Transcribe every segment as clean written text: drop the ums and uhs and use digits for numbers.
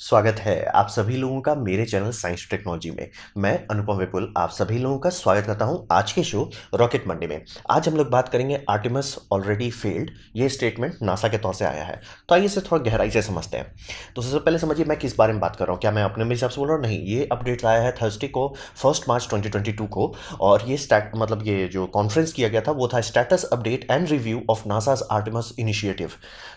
स्वागत है आप सभी लोगों का मेरे चैनल साइंस टेक्नोलॉजी में। मैं अनुपम विपुल आप सभी लोगों का स्वागत करता हूं आज के शो रॉकेट मंडे में। आज हम लोग बात करेंगे आर्टेमिस ऑलरेडी फेल्ड। ये स्टेटमेंट नासा के तौर से आया है, तो आइए इसे थोड़ा गहराई से समझते हैं। तो सबसे पहले समझिए मैं किस बारे में बात कर रहा हूँ। क्या मैं अपने हिसाब से बोल रहा हूँ? नहीं, ये अपडेट आया है थर्सडे को 1 मार्च 2022 को। और ये ये जो कॉन्फ्रेंस किया गया था वो था status update and review of NASA's Artemis initiative.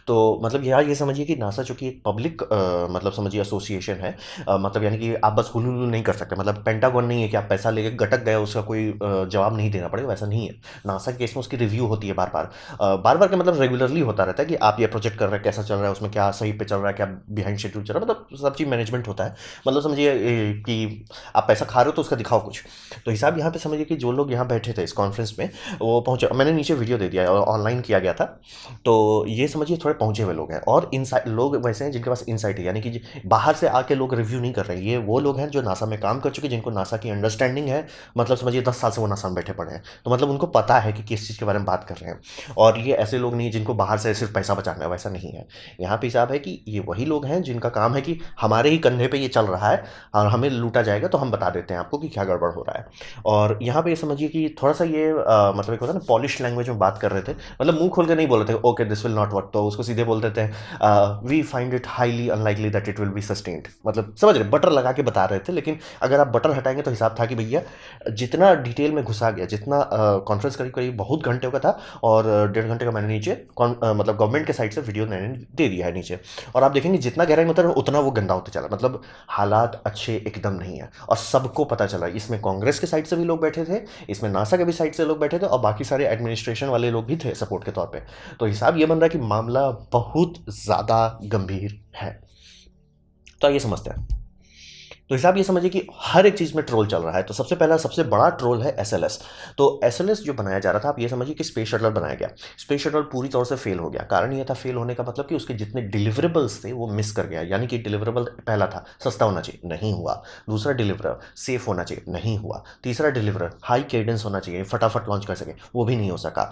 तो मतलब यार ये समझिए कि नासा जो कि एक पब्लिक मतलब समझिए एसोसिएशन है। मतलब यानी कि आप बस हुलू नहीं कर सकते। मतलब पेंटागन नहीं है कि आप पैसा लेके गटक गए उसका कोई जवाब नहीं देना पड़ेगा, वैसा नहीं है। नासा के केस में उसकी रिव्यू होती है बार बार। बार बार का मतलब रेगुलरली होता रहता है कि आप ये प्रोजेक्ट कर रहे हैं, कैसा चल रहा है, उसमें क्या सही पे चल रहा है, क्या बिहाइंड शेड्यूल चल रहा है, मतलब सब चीज़ मैनेजमेंट होता है। मतलब समझिए कि आप पैसा खा रहे हो तो उसका दिखाओ कुछ। तो हिसाब यहाँ पे समझिए कि जो लोग यहाँ बैठे थे इस कॉन्फ्रेंस में वो पहुंचे। मैंने नीचे वीडियो दे दिया है और ऑनलाइन किया गया था। तो ये समझिए थोड़े पहुंचे हुए लोग हैं और इनसाइट लोग वैसे हैं जिनके पास इनसाइट है, यानी कि बाहर से आके लोग रिव्यू नहीं कर रहे हैं। ये वो लोग हैं जो नासा में काम कर चुके हैं, जिनको नासा की अंडरस्टैंडिंग है। मतलब समझिए 10 साल से वो नासा में बैठे पड़े हैं, तो मतलब उनको पता है कि किस चीज़ के बारे में बात कर रहे हैं। और ये ऐसे लोग नहीं जिनको बाहर से सिर्फ पैसा बचाना है, वैसा नहीं है। यहाँ पे हिसाब है कि ये वही लोग हैं जिनका काम है कि हमारे ही कंधे पे ये चल रहा है और हमें लूटा जाएगा तो हम बता देते हैं आपको कि क्या गड़बड़ हो रहा है। और यहाँ पे ये समझिए कि थोड़ा सा ये मतलब एक होता है ना, पॉलिश लैंग्वेज में बात कर रहे थे। मतलब मुंह खोल के नहीं बोल रहे थे okay this will not work, तो उसको सीधे बोल देते हैं we find it highly unlikely that it will be sustained. मतलब समझ रहे, बटर लगा के बता रहे थे। लेकिन अगर आप बटर हटाएंगे तो हिसाब था कि भैया जितना डिटेल में घुसा गया, जितना कॉन्फ्रेंस करीब करीब बहुत घंटे का था। और 1.5 घंटे का मैंने नीचे मतलब गवर्नमेंट के साइड से वीडियो मैंने दे दिया है नीचे। और आप देखेंगे जितना गहराई में उतर उतना वो गंदा होता चला। मतलब हालात अच्छे एकदम नहीं है और सबको पता चला। इसमें कांग्रेस के साइड से भी लोग बैठे थे, इसमें नासा के भी साइड से लोग बैठे थे और बाकी सारे एडमिनिस्ट्रेशन वाले लोग भी थे सपोर्ट के तौर पे। तो हिसाब ये बन रहा है कि मामला बहुत ज़्यादा गंभीर है। तो आइए समझते हैं। तो हिसाब ये समझिए कि हर एक चीज़ में ट्रोल चल रहा है। तो सबसे पहला सबसे बड़ा ट्रोल है एसएलएस। तो एसएलएस जो बनाया जा रहा था, आप ये समझिए कि स्पेस शटल बनाया गया। स्पेस शटल पूरी तौर से फेल हो गया। कारण ये था फेल होने का मतलब कि उसके जितने डिलीवरेबल्स थे वो मिस कर गया। यानी कि डिलीवरेबल पहला था सस्ता होना चाहिए, नहीं हुआ। दूसरा डिलीवरर सेफ होना चाहिए, नहीं हुआ। तीसरा डिलीवरर हाई केडेंस होना चाहिए, फटाफट लॉन्च कर सके, वो भी नहीं हो सका।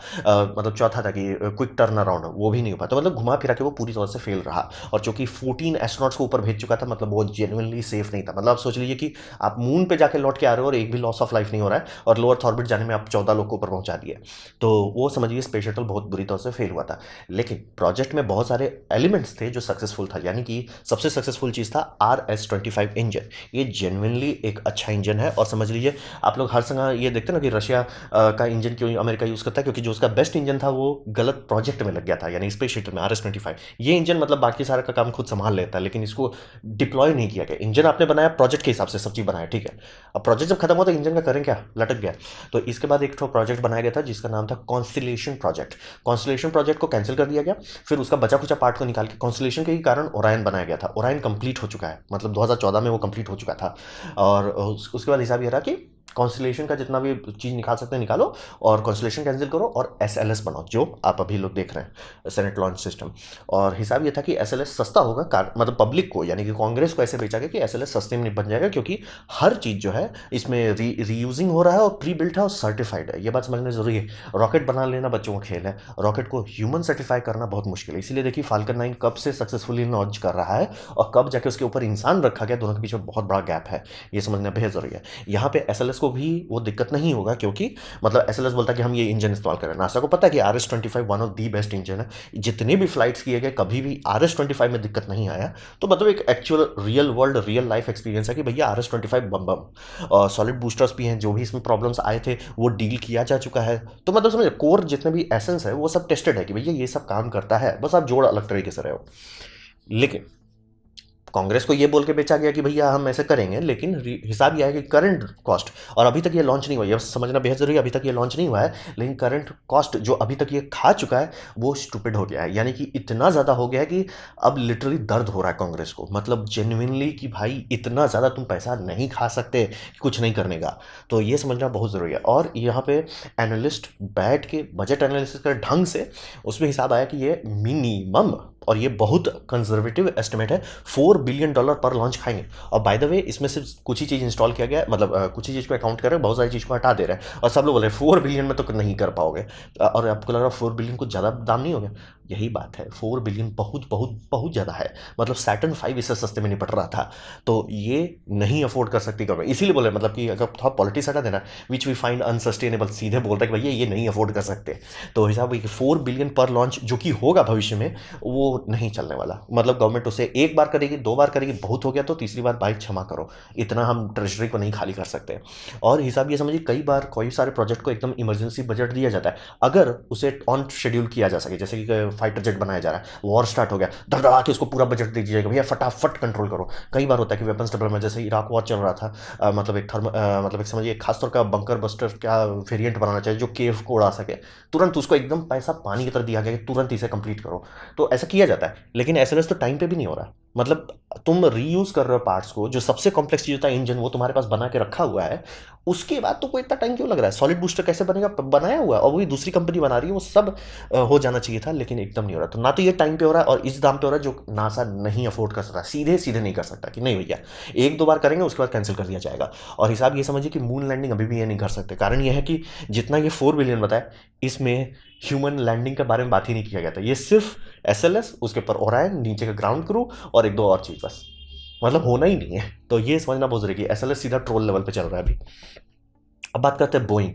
मतलब चौथा था कि क्विक टर्न अराउंड, वो भी नहीं हो पाया। तो मतलब घुमा फिरा के वो पूरी तरह से फेल रहा। और चूंकि 14 एस्ट्रोनॉट्स को ऊपर भेज चुका था, मतलब वो जेन्युइनली सेफ नहीं था। मतलब आप सोच लीजिए कि आप मून पे जाके लौट के आ रहे हो और एक भी लॉस ऑफ लाइफ नहीं हो रहा है, और लोअर ऑर्बिट जाने में आप 14 लोग को ऊपर पहुंचा दिए। तो वो समझिए स्पेस शटल बहुत बुरी तरह से फेल हुआ था। लेकिन प्रोजेक्ट में बहुत सारे एलिमेंट्स थे जो सक्सेसफुल था। यानी कि सबसे सक्सेसफुल चीज़ था RS-25 इंजन। ये जेन्युइनली एक अच्छा इंजन है। और समझ लीजिए आप लोग हर समय ये देखते हैं ना कि रशिया का इंजन क्यों अमेरिका यूज़ करता है, क्योंकि जो उसका बेस्ट इंजन था वो गलत प्रोजेक्ट में लग गया था, यानी स्पेस शटल में RS-25। ये इंजन मतलब बाकी सारा का काम खुद संभाल लेता है, लेकिन इसको डिप्लॉय नहीं किया गया। इंजन आपने बनाया प्रोजेक्ट के हिसाब से, सब चीज़ बनाया, ठीक है। अब प्रोजेक्ट जब खत्म हुआ तो इंजन का करें क्या, लटक गया। तो इसके बाद एक प्रोजेक्ट बनाया गया था जिसका नाम था कॉन्स्टिलेशन प्रोजेक्ट। कॉन्स्टिलेशन प्रोजेक्ट को कैंसिल कर दिया गया। फिर उसका बचा खुचा पार्ट को निकाल के कॉन्स्टिलेशन के ही कारण ओरायन बनाया गया था। ओरायन कंप्लीट हो चुका है, मतलब 2014 में वो कंप्लीट हो चुका था। और उसके बाद हिसाब ये रहा कि कॉन्स्टिलेशन का जितना भी चीज़ निकाल सकते हैं निकालो, और कॉन्स्टिलेशन कैंसिल करो और एसएलएस बनाओ जो आप अभी लोग देख रहे हैं, सेनेट लॉन्च सिस्टम। और हिसाब ये था कि एसएलएस सस्ता होगा, मतलब पब्लिक को यानी कि कांग्रेस को ऐसे बेचा गया कि एसएलएस सस्ते में बन जाएगा, क्योंकि हर चीज़ जो है इसमें रीयूजिंग हो रहा है और प्री बिल्ट है और सर्टिफाइड है। ये बात समझना जरूरी है। रॉकेट बना लेना बच्चों का खेल है, रॉकेट को ह्यूमन सर्टिफाई करना बहुत मुश्किल है। इसीलिए देखिए फाल्कन 9 कब से सक्सेसफुली लॉन्च कर रहा है और कब जाके उसके ऊपर इंसान रखा गया, दोनों के पीछे बहुत बड़ा गैप है। ये समझना बेहद जरूरी है। यहाँ पे एसएलएस को भी वो दिक्कत नहीं होगा, क्योंकि मतलब एसएलएस बोलता है कि हम ये इंजन इस्तेमाल करें। नासा को पता है कि RS-25 one of the best engine है। जितने भी फ्लाइट्स किए गए कभी भी RS-25 में दिक्कत नहीं आया। तो मतलब एक actual real world real life experience है कि भैया RS-25 बम बम। और सॉलिड बूस्टर्स भी हैं, जो भी इसमें प्रॉब्लम्स आए थे वो डील किया जा चुका है। तो मतलब समझ कोर जितने भी एसेंस है वो सब टेस्टेड है कि भैया ये सब काम करता है, बस आप जोड़ अलग तरीके से रहे हो। लेकिन कांग्रेस को ये बोल के बेचा गया कि भैया हम ऐसे करेंगे, लेकिन हिसाब यह है कि करंट कॉस्ट, और अभी तक ये लॉन्च नहीं हुआ, ये समझना बेहद जरूरी है। अभी तक ये लॉन्च नहीं हुआ है, लेकिन करंट कॉस्ट जो अभी तक ये खा चुका है वो स्टूपिड हो गया है। यानी कि इतना ज़्यादा हो गया है कि अब लिटरली दर्द हो रहा है कांग्रेस को, मतलब जेन्युइनली कि भाई इतना ज़्यादा तुम पैसा नहीं खा सकते कुछ नहीं करने का। तो ये समझना बहुत ज़रूरी है। और यहाँ पे एनालिस्ट बैठ के बजट एनालिसिस कर ढंग से उसमें हिसाब आया कि ये मिनिमम, और ये बहुत कंजर्वेटिव एस्टिमेट है, $4 बिलियन पर लॉन्च खाएंगे। और बाय द वे इसमें सिर्फ कुछ ही चीज़ इंस्टॉल किया गया है, मतलब कुछ ही चीज़ को अकाउंट कर रहे हैं, बहुत सारी चीज़ को हटा दे रहे हैं। और सब लोग बोल रहे हैं 4 बिलियन में तो नहीं कर पाओगे। और आपको लग रहा है 4 बिलियन कुछ ज़्यादा दाम नहीं हो गया? यही बात है, 4 बिलियन बहुत बहुत बहुत ज़्यादा है। मतलब सैटर्न 5 इससे सस्ते में नहीं पड़ रहा था। तो ये नहीं अफोर्ड कर सकती गवर्नमेंट, इसीलिए बोले मतलब कि अगर थोड़ा पॉलिटिक्स हटा देना, विच वी फाइंड अनसस्टेनेबल, सीधे बोल रहे हैं कि भैया ये नहीं अफोर्ड कर सकते। तो हिसाब ये 4 बिलियन पर लॉन्च जो कि होगा भविष्य में, वो नहीं चलने वाला। मतलब गवर्नमेंट उसे एक बार करेगी, 2 बार करेगी, बहुत हो गया तो तीसरी बार भाई क्षमा करो, इतना हम ट्रेजरी को नहीं खाली कर सकते। और हिसाब ये समझिए कई बार कोई सारे प्रोजेक्ट को एकदम इमरजेंसी बजट दिया जाता है, अगर उसे ऑन शेड्यूल किया जा सके, जैसे कि फाइटर जेट बनाया जा रहा है, वॉर स्टार्ट हो गया, धड़धड़ा के उसको पूरा बजट दे दिया जाएगा, भैया फटाफट कंट्रोल करो। कई बार होता है कि वेपन्स डेवलपमेंट, जैसे इराक वॉर चल रहा था, मतलब एक मतलब एक समझिए खासतौर का बंकर बस्टर का वेरिएंट बनाना चाहिए जो केव को उड़ा सके, तुरंत उसको एकदम पैसा पानी की तरह दिया गया कि तुरंत इसे कंप्लीट करो। तो ऐसा किया जाता है, लेकिन एसएलएस तो टाइम पे भी नहीं हो रहा। मतलब तुम रीयूज कर रहे हो पार्ट्स को, जो सबसे कॉम्प्लेक्स चीज होता है इंजन, वो तुम्हारे पास बना के रखा हुआ है, उसके बाद तुमको इतना टाइम क्यों लग रहा है? सॉलिड बूस्टर कैसे बनेगा, बनाया हुआ है और वही दूसरी कंपनी बना रही है, वो सब हो जाना चाहिए था, लेकिन एकदम नहीं हो रहा। तो ना तो ये टाइम पे हो रहा है और इस दाम पे हो रहा है जो नासा नहीं अफोर्ड कर सकता, सीधे सीधे नहीं कर सकता कि नहीं भैया एक दो बार करेंगे उसके बाद कैंसिल कर दिया जाएगा। और हिसाब ये समझिए कि मून लैंडिंग अभी भी ये नहीं कर सकते, कारण ये है कि जितना ये 4 बिलियन बताया, इसमें ह्यूमन लैंडिंग के बारे में बात ही नहीं किया गया था। ये सिर्फ एसएलएस, उसके ऊपर ओरायन, नीचे का ग्राउंड क्रू और एक दो और चीज बस, मतलब होना ही नहीं है। तो ये समझना बहुत जरूरी है कि एसएलएस सीधा ट्रोल लेवल पे चल रहा है अभी। अब बात करते हैं बोइंग।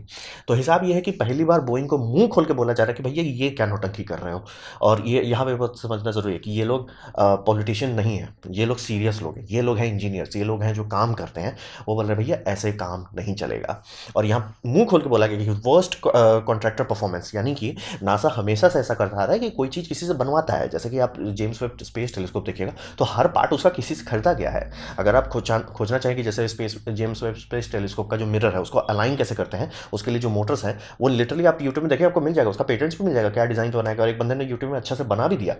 तो हिसाब ये है कि पहली बार बोइंग को मुंह खोल के बोला जा रहा है कि भैया ये क्या नौटंकी कर रहे हो। और ये यहाँ पे बहुत समझना जरूरी है कि ये लोग पॉलिटिशियन नहीं है, ये लोग सीरियस लोग हैं, ये लोग हैं इंजीनियर्स, ये लोग हैं जो काम करते हैं। वो बोल रहे हैं भैया ऐसे काम नहीं चलेगा। और यहाँ मुंह खोल के बोला गया कि वर्स्ट कॉन्ट्रैक्टर परफॉर्मेंस, यानी कि नासा हमेशा से ऐसा करता आ रहा है कि कोई चीज़ किसी से बनवाता है। जैसे कि आप जेम्स वेब स्पेस टेलीस्कोप देखिएगा तो हर पार्ट उसका किसी से खरीदा गया है। अगर आप खोजना चाहें कि जैसे जेम्स वेब स्पेस टेलीस्कोप का जो मिरर है उसको अलाइन कैसे करते हैं, उसके लिए जो मोटर्स हैं वो लिटरली आप यूट्यूब में देखिए आपको मिल जाएगा, उसका पेटेंट्स भी मिल जाएगा क्या डिज़ाइन बनाएगा, और एक बंदे ने यूट्यूब में अच्छा से बना भी दिया।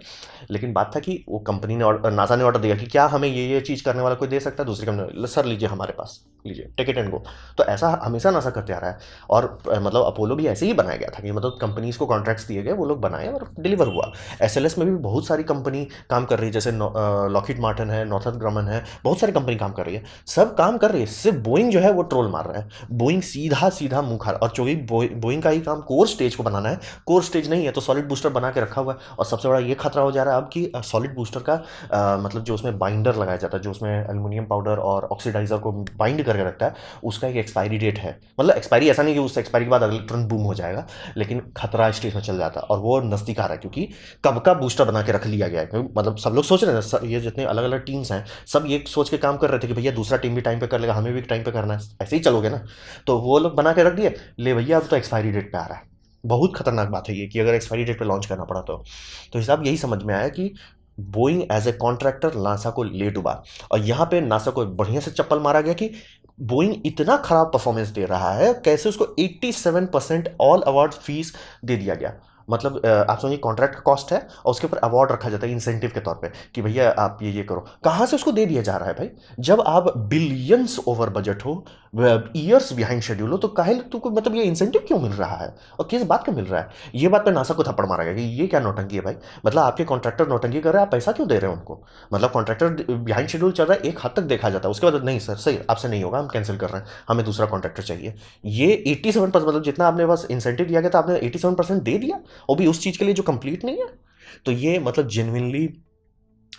लेकिन बात था कि वो कंपनी ने नासा ने ऑर्डर दिया कि क्या हमें ये चीज़ करने वाला कोई दे सकता है, दूसरी कंपनी सर लीजिए हमारे पास, लीजिए टेक इट एंड गो। तो ऐसा हमेशा नासा करते आ रहा है। और मतलब अपोलो भी ऐसे ही बनाया गया था कि मतलब कंपनीज को कॉन्ट्रैक्ट्स दिए गए, वो लोग बनाए और डिलीवर हुआ। एसएलएस में भी बहुत सारी कंपनी काम कर रही है, जैसे लॉकहीड मार्टिन है, नॉर्थरप ग्रमन है, बहुत सारी कंपनी काम कर रही है, सब काम कर रही है। सिर्फ बोइंग जो है वो ट्रोल मार रहा है। बोइंग सीधा सीधा मुंह खा, और चूंकि बोइंग का ही काम कोर स्टेज को बनाना है, कोर स्टेज नहीं है तो सॉलिड बूस्टर बना के रखा हुआ है। और सबसे बड़ा ये खतरा हो जा रहा है अब कि सॉलिड बूस्टर का मतलब जो उसमें बाइंडर लगाया जाता है, जो उसमें एल्युमिनियम पाउडर और ऑक्सीडाइजर को बाइंड करके रखता है, उसका एक एक्सपायरी डेट है। मतलब एक्सपायरी ऐसा नहीं कि उस एक्सपायरी के बाद अगले तुरंत बूम हो जाएगा, लेकिन खतरा स्टेज में चल जाता है और वो नजदीक आ रहा है, क्योंकि कब का बूस्टर बना के रख लिया गया है। मतलब सब लोग सोच रहे हैं, ये जितने अलग अलग टीम्स हैं सब ये सोच के काम कर रहे थे कि भैया दूसरा टीम भी टाइम पे कर लेगा, हमें भी टाइम पे करना है, ऐसे ही चलोगे ना। तो वो लोग बना के रख दिए, ले भैया अब तो एक्सपायरी डेट पे आ रहा है। बहुत खतरनाक बात है ये कि अगर एक्सपायरी डेट पे लॉन्च करना पड़ा तो हिसाब यही समझ में आया कि Boeing as a contractor NASA को ले डूबा। और यहाँ पे नासा को बढ़िया से चप्पल मारा गया कि बोइंग इतना खराब परफॉर्मेंस दे रहा है, कैसे उसको 87% ऑल अवार्ड फीस दे दिया गया। मतलब आप समझिए कॉन्ट्रैक्ट का कॉस्ट है और उसके ऊपर अवार्ड रखा जाता है इंसेंटिव के तौर पे कि भैया आप ये करो। कहाँ से उसको दे दिया जा रहा है भाई? जब आप बिलियंस ओवर बजट हो, ईयर्स बिहाइंड शेड्यूल हो, तो काहे तुमको मतलब ये इंसेंटिव क्यों मिल रहा है और किस बात का मिल रहा है? ये बात पे नासा को थप्पड़ मारा गया कि ये क्या नौटंकी है भाई। मतलब आपके कॉन्ट्रैक्टर नौटंकी कर रहे हैं, आप पैसा क्यों दे रहे हो उनको? मतलब कॉन्ट्रैक्टर बिहाइंड शेड्यूल चल रहा है, एक हद तक देखा जाता है, उसके बाद नहीं सर सही आपसे नहीं होगा, हम कैंसिल कर रहे हैं, हमें दूसरा कॉन्ट्रैक्टर चाहिए। ये 87%, मतलब जितना आपने बस इंसेंटिव दिया गया था आपने 87% दे दिया, वो भी उस चीज़ के लिए जो कंप्लीट नहीं है। तो ये मतलब जेन्युइनली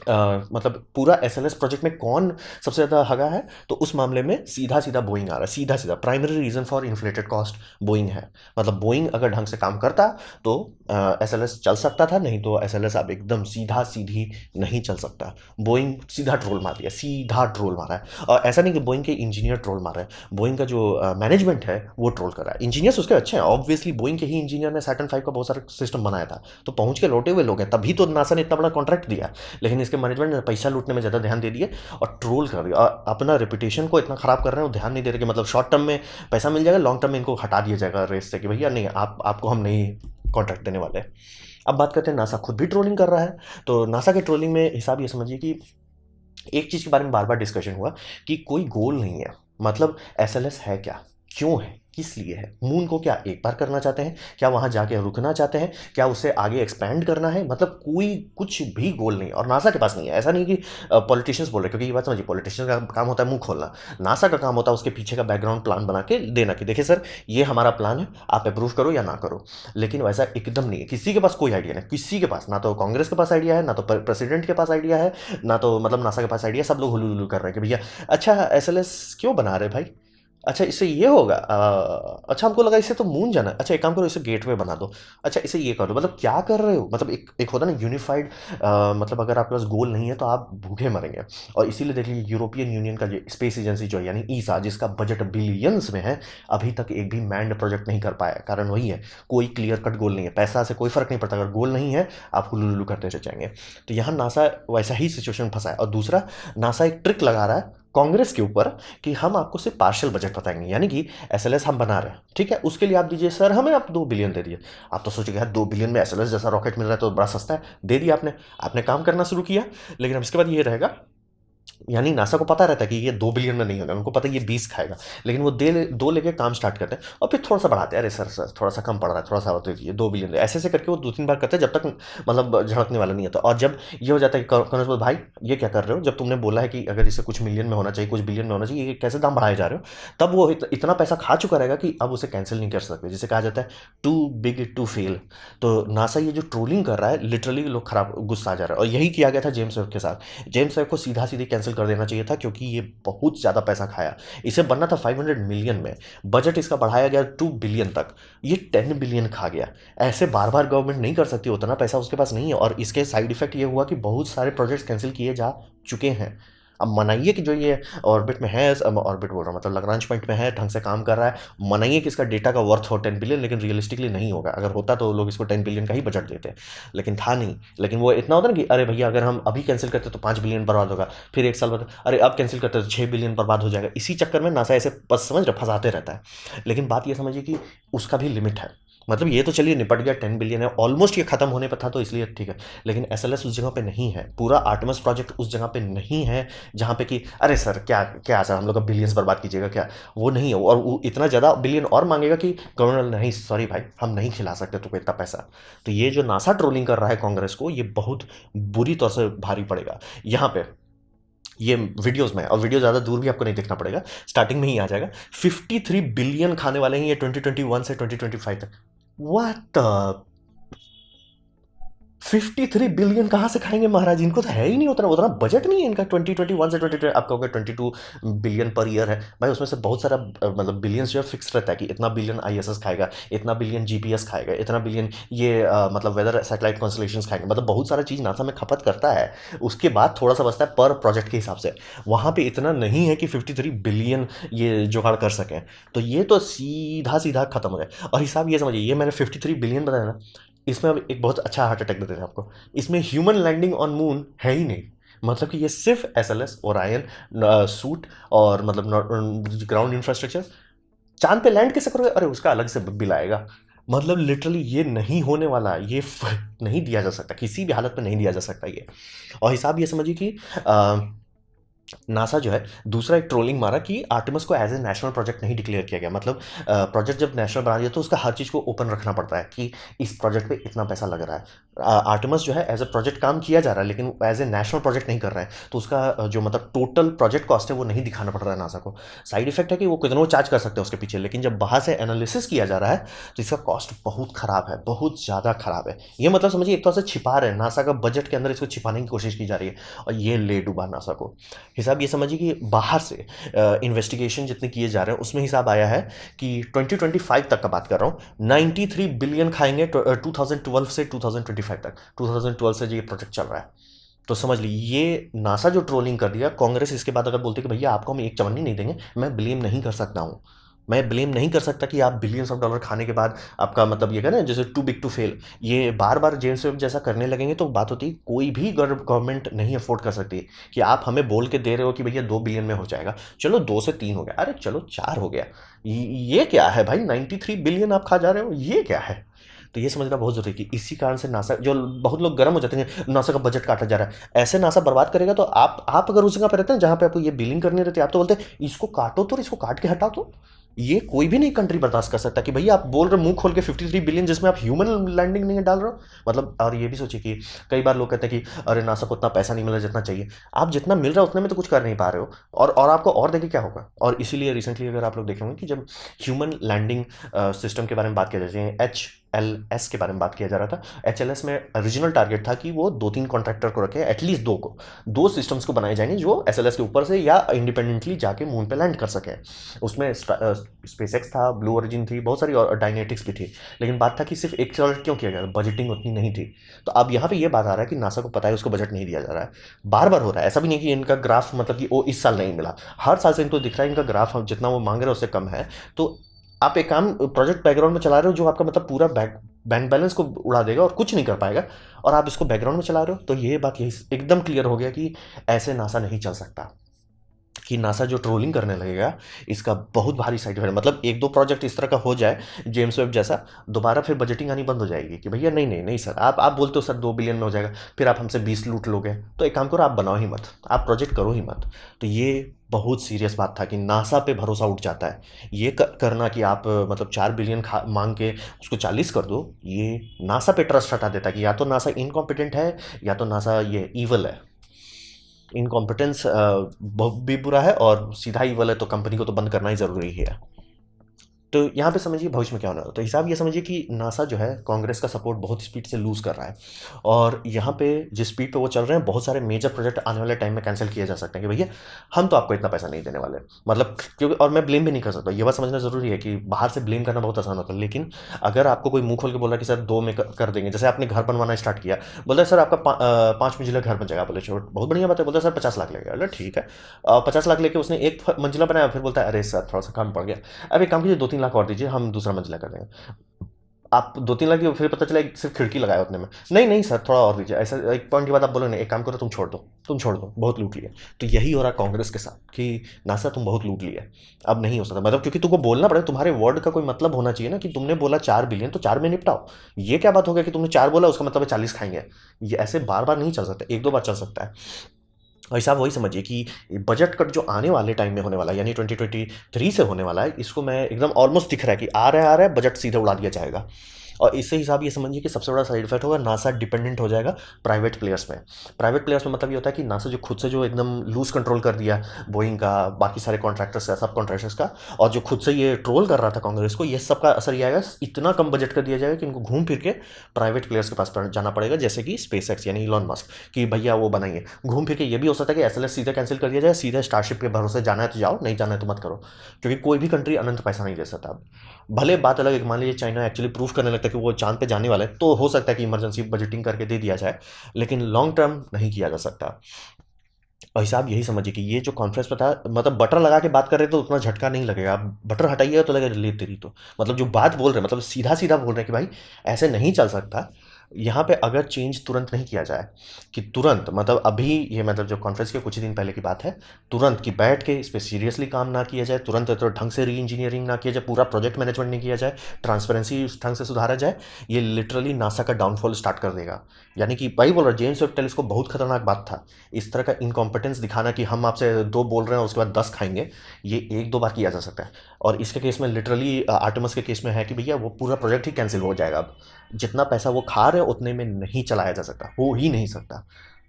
मतलब पूरा एसएलएस प्रोजेक्ट में कौन सबसे ज़्यादा हगा है, तो उस मामले में सीधा सीधा बोइंग आ रहा है, सीधा सीधा primary reason for inflated cost Boeing है। मतलब बोइंग अगर ढंग से काम करता तो एसएलएस चल सकता था, नहीं तो एसएलएस अब एकदम सीधा सीधी नहीं चल सकता। बोइंग सीधा ट्रोल मार दिया, सीधा ट्रोल मारा है। और ऐसा नहीं कि बोइंग के इंजीनियर ट्रोल मार रहे हैं, बोइंग का जो मैनेजमेंट है वो ट्रोल कर रहा है। इंजीनियर्स उसके अच्छे हैं, ऑब्वियसली बोइंग के ही इंजीनियर ने सैटर्न 5 का बहुत सारा सिस्टम बनाया था, तो पहुंच के लौटे हुए लोग हैं, तभी तो नासा ने इतना बड़ा कॉन्ट्रैक्ट दिया। लेकिन इसके मैनेजमेंट ने पैसा लूटने में ज़्यादा ध्यान दे दिए और ट्रोल कर दिया, और अपना रेपुटेशन को इतना खराब कर रहे हैं, वो ध्यान नहीं दे रहे कि मतलब शॉर्ट टर्म में पैसा मिल जाएगा, लॉन्ग टर्म में इनको हटा दिया जाएगा रेस से कि भैया नहीं आपको हम नहीं कॉन्ट्रैक्ट देने वाले। अब बात करते हैं नासा खुद भी ट्रोलिंग कर रहा है। तो नासा के ट्रोलिंग में हिसाब ये समझिए कि एक चीज़ के बारे में बार बार डिस्कशन हुआ कि कोई गोल नहीं है। मतलब एसएलएस है क्या, क्यों है, किस लिए है? मून को क्या एक बार करना चाहते हैं? क्या वहाँ जाके रुकना चाहते हैं? क्या उसे आगे एक्सपैंड करना है? मतलब कोई कुछ भी गोल नहीं है और नासा के पास नहीं है। ऐसा नहीं कि पॉलिटिशियंस बोल रहे हैं, क्योंकि ये बात समझिए, पॉलिटिशियंस का काम होता है मुंह खोलना, नासा का काम होता है उसके पीछे का बैकग्राउंड प्लान बना के देना कि देखिए सर ये हमारा प्लान है, आप अप्रूव करो या ना करो। लेकिन वैसा एकदम नहीं है, किसी के पास कोई आइडिया नहीं, किसी के पास, ना तो कांग्रेस के पास आइडिया है, ना तो प्रेसिडेंट के पास आइडिया है, ना तो मतलब नासा के पास आइडिया। सब लोग हुलू हुलू कर रहे हैं कि भैया अच्छा एसएलएस क्यों बना रहे भाई, अच्छा इससे ये होगा, अच्छा हमको लगा इससे तो मून जाना है, अच्छा एक काम करो इसे गेटवे बना दो, अच्छा इसे ये कर दो। मतलब क्या कर रहे हो? मतलब एक होता ना यूनिफाइड, मतलब अगर आपके पास गोल नहीं है तो आप भूखे मरेंगे। और इसीलिए देख लीजिए यूरोपियन यूनियन का जो स्पेस एजेंसी जो है यानी ईसा, जिसका बजट बिलियंस में है, अभी तक एक भी मैंड प्रोजेक्ट नहीं कर पाया। कारण वही है, कोई क्लियर कट गोल नहीं है, पैसा से कोई फर्क नहीं पड़ता, अगर गोल नहीं है आप हुलू हुलू करते रह जाएंगे। तो यहाँ नासा वैसा ही सिचुएशन फंसा है। और दूसरा, नासा एक ट्रिक लगा रहा है कांग्रेस के ऊपर कि हम आपको सिर्फ पार्शियल बजट बताएंगे, यानी कि एसएलएस हम बना रहे हैं, ठीक है, उसके लिए आप दीजिए सर हमें, आप 2 बिलियन दे दिए। आप तो सोचेंगे यार 2 बिलियन में एसएलएस जैसा रॉकेट मिल रहा है तो बड़ा सस्ता है, दे दिया आपने, आपने काम करना शुरू किया। लेकिन अब इसके बाद ये रहेगा, यानी नासा को पता रहता है कि ये 2 बिलियन में नहीं होगा, उनको पता है ये 20 खाएगा, लेकिन वो दो लेके काम स्टार्ट करते हैं और फिर थोड़ा सा बढ़ाते हैं, अरे सर थोड़ा सा कम पड़ रहा है, थोड़ा सा और दे दीजिए 2 बिलियन दे, ऐसे ऐसे करके वो 2-3 बार करते हैं जब तक मतलब झड़कने वाला नहीं होता। और जब ये हो जाता है कि कांग्रेस बोले भाई ये क्या कर रहे हो, जब तुमने बोला है कि अगर इसे कुछ मिलियन में होना चाहिए, कुछ बिलियन में होना चाहिए, ये कैसे दाम बढ़ाए जा रहे हो, तब वो इतना पैसा खा चुका रहेगा कि अब उसे कैंसिल नहीं कर सकते, जिसे कहा जाता है टू बिग टू फेल। तो नासा ये जो ट्रोलिंग कर रहा है, लिटरली लोग खराब गुस्सा आ जा रहा है। और यही किया गया था जेम्स वेब के साथ, जेम्स वेब को सीधा सीधी कैंसिल कर देना चाहिए था, क्योंकि ये बहुत ज़्यादा पैसा खाया। इसे बनना था 500 मिलियन में, बजट इसका बढ़ाया गया 2 बिलियन तक, ये 10 बिलियन खा गया। ऐसे बार बार गवर्नमेंट नहीं कर सकती, उतना पैसा उसके पास नहीं है। और इसके साइड इफेक्ट ये हुआ कि बहुत सारे प्रोजेक्ट्स कैंसिल किए जा चुके हैं। अब मनाइए कि जो ये ऑर्बिट में है, ऑर्बिट बोल रहा हूँ मतलब लग्रांज पॉइंट में है, ढंग से काम कर रहा है, मनाइए कि इसका डेटा का वर्थ हो 10 बिलियन, लेकिन रियलिस्टिकली नहीं होगा। अगर होता तो लोग इसको 10 बिलियन का ही बजट देते, लेकिन था नहीं। लेकिन वो इतना होता ना कि अरे भैया अगर हम अभी कैंसिल करते तो 5 बिलियन बर्बाद होगा, फिर एक साल बाद अरे अब कैंसिल करते तो 6 बिलियन बर्बाद हो जाएगा। इसी चक्कर में नासा ऐसे बस समझ रहे फंसाते रहता है। लेकिन बात ये समझिए कि उसका भी लिमिट है। मतलब ये तो चलिए निपट गया, 10 बिलियन है, ऑलमोस्ट ये खत्म होने पर था तो इसलिए ठीक है। लेकिन एसएलएस उस जगह पे नहीं है, पूरा आर्टेमिस प्रोजेक्ट उस जगह पे नहीं है जहाँ पे कि अरे सर क्या क्या सर हम लोग का बिलियंस बर्बाद कीजिएगा क्या, वो नहीं है। और वो इतना ज़्यादा बिलियन और मांगेगा कि गवर्नर नहीं सॉरी भाई हम नहीं खिला सकते तुमको इतना पैसा। तो ये जो नासा ट्रोलिंग कर रहा है कांग्रेस को, ये बहुत बुरी तरह से भारी पड़ेगा यहाँ पे। ये वीडियोस में, और वीडियो ज़्यादा दूर भी आपको नहीं देखना पड़ेगा, स्टार्टिंग में ही आ जाएगा। 53 बिलियन खाने वाले हैं ये 2021 से 2025 तक। व्हाट द 53 बिलियन कहाँ से खाएंगे महाराज, इनको तो है ही नहीं उतना, उतना बजट नहीं है इनका। 2021 से 2020 आप कहोगे 22 बिलियन पर ईयर है भाई, उसमें से बहुत सारा मतलब बिलियंस जो है फिक्स रहता है कि इतना बिलियन आईएसएस खाएगा, इतना बिलियन जीपीएस खाएगा, इतना बिलियन ये मतलब वेदर सैटेलाइट कॉन्स्टलेशंस खाएंगे, मतलब बहुत सारा चीज़ नासा में खपत करता है। उसके बाद थोड़ा सा बचता है पर प्रोजेक्ट के हिसाब से, वहाँ पे इतना नहीं है कि 53 बिलियन ये जुगाड़ कर सकें। तो ये तो सीधा सीधा खत्म हो जाए। और हिसाब ये समझिए, ये मैंने 53 बिलियन बताया ना, इसमें अब एक बहुत अच्छा हार्ट अटैक दे देते हैं आपको, इसमें ह्यूमन लैंडिंग ऑन मून है ही नहीं। मतलब कि ये सिर्फ एसएलएस ओरायन सूट और मतलब ग्राउंड इंफ्रास्ट्रक्चर। चांद पे लैंड कैसे करोगे, अरे उसका अलग से बिल आएगा। मतलब लिटरली ये नहीं होने वाला, ये नहीं दिया जा सकता, किसी भी हालत में नहीं दिया जा सकता ये। और हिसाब ये समझिए कि नासा जो है दूसरा एक ट्रोलिंग मारा कि आर्टेमिस को एज ए नेशनल प्रोजेक्ट नहीं डिक्लेयर किया गया। मतलब प्रोजेक्ट जब नेशनल बना दिया तो उसका हर चीज़ को ओपन रखना पड़ता है कि इस प्रोजेक्ट पे इतना पैसा लग रहा है। आर्टेमिस जो है एज ए प्रोजेक्ट काम किया जा रहा है, लेकिन एज ए नेशनल प्रोजेक्ट नहीं कर रहे हैं, तो उसका जो मतलब टोटल प्रोजेक्ट कॉस्ट है वो नहीं दिखाना पड़ रहा है नासा को। साइड इफेक्ट है कि वो कितना चार्ज कर सकते हैं उसके पीछे, लेकिन जब बाहर से एनालिसिस किया जा रहा है तो इसका कॉस्ट बहुत खराब है, बहुत ज़्यादा खराब है। ये मतलब समझिए एक तरह से छिपा रहे हैं, नासा का बजट के अंदर इसको छिपाने की कोशिश की जा रही है, और ये ले डूबा नासा को। हिसाब ये समझिए कि बाहर से इन्वेस्टिगेशन जितने किए जा रहे हैं उसमें हिसाब आया है कि 2025 तक का बात कर रहा हूँ, 93 बिलियन खाएंगे 2012 से 2025 तक। 2012 से जो ये प्रोजेक्ट चल रहा है, तो समझ लीजिए ये नासा जो ट्रोलिंग कर दिया कांग्रेस। इसके बाद अगर बोलते कि भैया आपको हम एक चवन्नी नहीं देंगे, मैं ब्लेम नहीं कर सकता हूँ, मैं ब्लेम नहीं कर सकता कि आप बिलियंस ऑफ डॉलर खाने के बाद आपका मतलब ये कहना है जैसे टू बिग टू फेल, ये बार बार जेम्स वेब जैसा करने लगेंगे तो बात होती है कोई भी गवर्नमेंट नहीं अफोर्ड कर सकती कि आप हमें बोल के दे रहे हो कि भैया 2 बिलियन में हो जाएगा, चलो 2 से 3 हो गया, अरे चलो 4 हो गया, ये क्या है भाई, 93 बिलियन आप खा जा रहे हो, ये क्या है। तो ये समझना बहुत जरूरी है कि इसी कारण से नासा जो बहुत लोग गर्म हो जाते हैं, नासा का बजट काटा जा रहा है, ऐसे नासा बर्बाद करेगा। तो आप अगर उस जगह पर रहते हैं जहाँ पे आपको ये बिलिंग करनी रहती है, आप तो बोलते हैं इसको काटो तो, इसको काट के हटाओ तो, ये कोई भी नहीं कंट्री बर्दाश्त कर सकता कि भैया आप बोल रहे हो मुंह खोल के 53 बिलियन जिसमें आप ह्यूमन लैंडिंग नहीं डाल रहे हो। मतलब और ये भी सोचिए कि कई बार लोग कहते हैं कि अरे नासा को उतना पैसा नहीं मिला जितना चाहिए। आप जितना मिल रहा है उतने में तो कुछ कर नहीं पा रहे हो, और आपको और देखिए क्या होगा। और इसीलिए रिसेंटली अगर आप लोग देखेंगे कि जब ह्यूमन लैंडिंग सिस्टम के बारे में बात किया जाए, HLS के बारे में बात किया जा रहा था, HLS में ओरिजिनल टारगेट था कि वो 2-3 कॉन्ट्रैक्टर को रखे, एटलीस्ट 2 को, 2 सिस्टम्स को बनाए जाएंगे जो SLS के ऊपर से या इंडिपेंडेंटली जाके मून पे लैंड कर सके। उसमें स्पेसएक्स था, ब्लू ओरिजिन थी, बहुत सारी और डायनेटिक्स भी थी। लेकिन बात था कि सिर्फ एक प्रोजेक्ट क्यों किया गया, बजटिंग उतनी नहीं थी। तो अब यहाँ पे ये बात आ रहा है कि नासा को पता है उसको बजट नहीं दिया जा रहा है। बार बार हो रहा है, ऐसा भी नहीं कि इनका ग्राफ मतलब कि वो इस साल नहीं मिला, हर साल से इनको दिख रहा है इनका ग्राफ जितना वो मांग रहे हैं उससे कम है। तो आप एक काम प्रोजेक्ट बैकग्राउंड में चला रहे हो जो आपका मतलब पूरा बैंक बैलेंस को उड़ा देगा और कुछ नहीं कर पाएगा, और आप इसको बैकग्राउंड में चला रहे हो। तो ये बात यही एकदम क्लियर हो गया कि ऐसे नासा नहीं चल सकता, कि नासा जो ट्रोलिंग करने लगेगा इसका बहुत भारी साइड इफेक्ट। मतलब एक दो प्रोजेक्ट इस तरह का हो जाए जेम्स वेब जैसा, दोबारा फिर बजटिंग आनी बंद हो जाएगी कि भैया नहीं नहीं नहीं सर, आप बोलते हो सर 2 बिलियन में हो जाएगा, फिर आप हमसे 20 लूट लोगे, तो एक काम करो आप बनाओ ही मत, आप प्रोजेक्ट करो ही मत। तो ये बहुत सीरियस बात था कि नासा पे भरोसा उठ जाता है। ये करना कि आप मतलब 4 बिलियन मांग के उसको 40 कर दो, ये नासा पे ट्रस्ट हटा देता है कि या तो नासा इनकॉम्पिटेंट है या तो नासा ये ईवल है। इनकॉम्पिटेंस भी बुरा है और सीधा ईवल है, तो कंपनी को तो बंद करना ही ज़रूरी है। तो यहाँ पे समझिए भविष्य में क्या होने वाला है। तो हिसाब ये समझिए कि नासा जो है कांग्रेस का सपोर्ट बहुत स्पीड से लूज़ कर रहा है, और यहाँ पे जिस स्पीड पे वो चल रहे हैं बहुत सारे मेजर प्रोजेक्ट आने वाले टाइम में कैंसिल किए जा सकते हैं कि भैया हम तो आपको इतना पैसा नहीं देने वाले। मतलब क्योंकि, और मैं ब्लेम भी नहीं कर सकता, ये बात समझना ज़रूरी है कि बाहर से ब्लेम करना बहुत आसान होता है, लेकिन अगर आपको कोई मुंह खोल के बोल रहा है कि सर 2 में कर देंगे, जैसे आपने घर बनवाना स्टार्ट किया, बोलता है सर आपका 5 मंजिला घर बन जाएगा, बोले छोड़ बहुत बढ़िया बात है, बोलता है सर 50 लाख लगेगा, बोला ठीक है। 50 लाख लेके उसने एक मंजिला बनाया, फिर बोलता है अरे सर थोड़ा सा कम पड़ गया, अब एक काम कीजिए 2-3 लाख और दीजिए, हम दूसरा मंजिला कर देंगे। आप 2-3 लाख दिए, फिर पता चला सिर्फ खिड़की लगाया उतने में, नहीं नहीं सर थोड़ा और दीजिए, ऐसा एक पॉइंट के बाद आप बोलो नहीं एक काम करो तुम छोड़ दो बहुत लूट लिए। तो यही हो रहा कांग्रेस के साथ कि नासा तुम बहुत लूट लिए, अब नहीं हो सकता। मतलब क्योंकि तुमको बोलना पड़ेगा, तुम्हारे वर्ड का कोई मतलब होना चाहिए ना, कि तुमने बोला 4 बिलियन तो 4 में निपटाओ। ये क्या बात हो गया कि तुमने 4 बोला उसका मतलब है 40 खाएंगे। ये ऐसे बार बार नहीं चल सकता, एक दो बार चल सकता है। और साहब वही समझिए कि बजट कट जो आने वाले टाइम में होने वाला है, यानी 2023 से होने वाला है, इसको मैं एकदम ऑलमोस्ट दिख रहा है कि आ रहा है बजट सीधे उड़ा दिया जाएगा। और इससे हिसाब ये समझिए कि सबसे बड़ा साइड इफेक्ट होगा, नासा डिपेंडेंट हो जाएगा प्राइवेट प्लेयर्स में। प्राइवेट प्लेयर्स में मतलब ये होता है कि नासा जो खुद से जो एकदम लूज कंट्रोल कर दिया बोइंग का, बाकी सारे कॉन्ट्रैक्टर्स का, सब कॉन्ट्रैक्टर्स का, और जो खुद से ये ट्रोल कर रहा था कांग्रेस को, ये सब का असर ये आएगा, इतना कम बजट कर दिया जाएगा कि इनको घूम फिर के प्राइवेट प्लेयर्स के पास जाना पड़ेगा, जैसे कि स्पेस एक्स यानी इलॉन मस्क, कि भैया वो बनाइए। घूम फिर के ये भी हो सकता है कि SLS सीधे कैंसिल कर दिया जाए, सीधे स्टारशिप के भरोसे जाना है तो जाओ, नहीं जाना है तो मत करो, क्योंकि कोई भी कंट्री अनंत पैसा नहीं दे सकता अब। भले बात अलग है कि मान लीजिए चाइना एक्चुअली प्रूफ करने लगता है कि वो चांद पे जाने वाला है, तो हो सकता है कि इमरजेंसी बजटिंग करके दे दिया जाए, लेकिन लॉन्ग टर्म नहीं किया जा सकता। और हिसाब यही समझिए कि ये जो कॉन्फ्रेंस में था, मतलब बटर लगा के बात कर रहे तो उतना झटका नहीं लगेगा, आप बटर हटाइएगा तो लगेगा ले तेरी, तो मतलब जो बात बोल रहे हैं मतलब सीधा सीधा बोल रहे हैं कि भाई ऐसे नहीं चल सकता। यहाँ पे अगर चेंज तुरंत नहीं किया जाए, कि तुरंत मतलब अभी ये मतलब जो कॉन्फ्रेंस के कुछ ही दिन पहले की बात है, तुरंत कि बैठ के इस पर सीरियसली काम ना किया जाए, तुरंत तो ढंग से री इंजीनियरिंग ना किया जाए, पूरा प्रोजेक्ट मैनेजमेंट नहीं किया जाए, ट्रांसपेरेंसी ढंग से सुधारा जाए, ये लिटरली नासा का डाउनफॉल स्टार्ट कर देगा। यानी कि भाई बोल रहा जेम्स वेब टेलीस्कोप बहुत खतरनाक बात था, इस तरह का इनकॉम्पिटेंस दिखाना कि हम आपसे 2 बोल रहे हैं उसके बाद 10 खाएंगे, ये एक दो बार किया जा सकता है। और इसके केस में लिटरली आर्टेमस के केस में है कि भैया वो पूरा प्रोजेक्ट ही कैंसिल हो जाएगा अब, जितना पैसा वो खा रहे हैं उतने में नहीं चलाया जा सकता, हो ही नहीं सकता।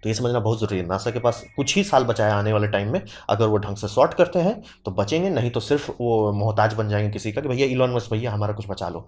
तो ये समझना बहुत ज़रूरी है, नासा के पास कुछ ही साल बचा है आने वाले टाइम में, अगर वो ढंग से सॉर्ट करते हैं तो बचेंगे, नहीं तो सिर्फ वो मोहताज बन जाएंगे किसी का कि भैया इलॉन मस्क भैया हमारा कुछ बचा लो।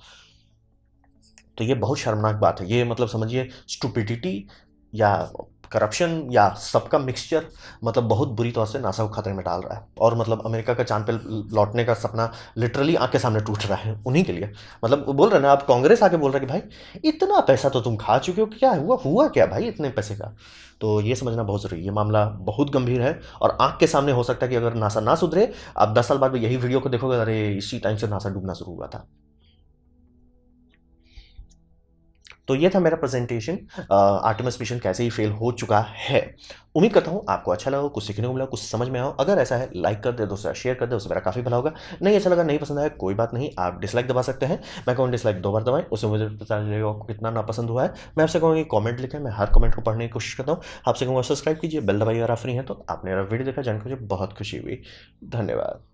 तो ये बहुत शर्मनाक बात है, ये मतलब समझिए स्टुपिडिटी या करप्शन या सबका मिक्सचर मतलब बहुत बुरी तरह से नासा को खतरे में डाल रहा है, और मतलब अमेरिका का चांद पे लौटने का सपना लिटरली आंख के सामने टूट रहा है उन्हीं के लिए। मतलब वो बोल रहे हैं ना, आप कांग्रेस आके बोल रहे हैं कि भाई इतना पैसा तो तुम खा चुके हो, क्या हुआ क्या भाई इतने पैसे का। तो ये समझना बहुत ज़रूरी है, ये मामला बहुत गंभीर है, और आंख के सामने हो सकता है कि अगर नासा ना सुधरे, आप 10 साल बाद यही वीडियो को देखोगे, अरे इसी टाइम से नासा डूबना शुरू हुआ था। तो ये था मेरा प्रेजेंटेशन, आर्टेमिस मिशन कैसे ही फेल हो चुका है। उम्मीद करता हूँ आपको अच्छा लगा, कुछ सीखने को मिला, कुछ समझ में आओ। अगर ऐसा है लाइक कर दे, दोस्तों शेयर कर दे, उससे मेरा काफ़ी भला होगा। नहीं अच्छा लगा, नहीं पसंद आया, कोई बात नहीं, आप डिसलाइक दबा सकते हैं। मैं कहूँ डिसलाइक 2 बार दबाएं, उससे मुझे पता चलेगा आपको कितना नापसंद हुआ है। मैं आपसे कहूँगी कॉमेंट लिखें, मैं हर कमेंट को पढ़ने की कोशिश करता हूँ। आपसे कहूँगा सब्सक्राइब कीजिए, बेल दबाइए अगर आप फ्री हैं तो। आपने मेरा वीडियो देखा, जानकर मुझे बहुत खुशी हुई। धन्यवाद।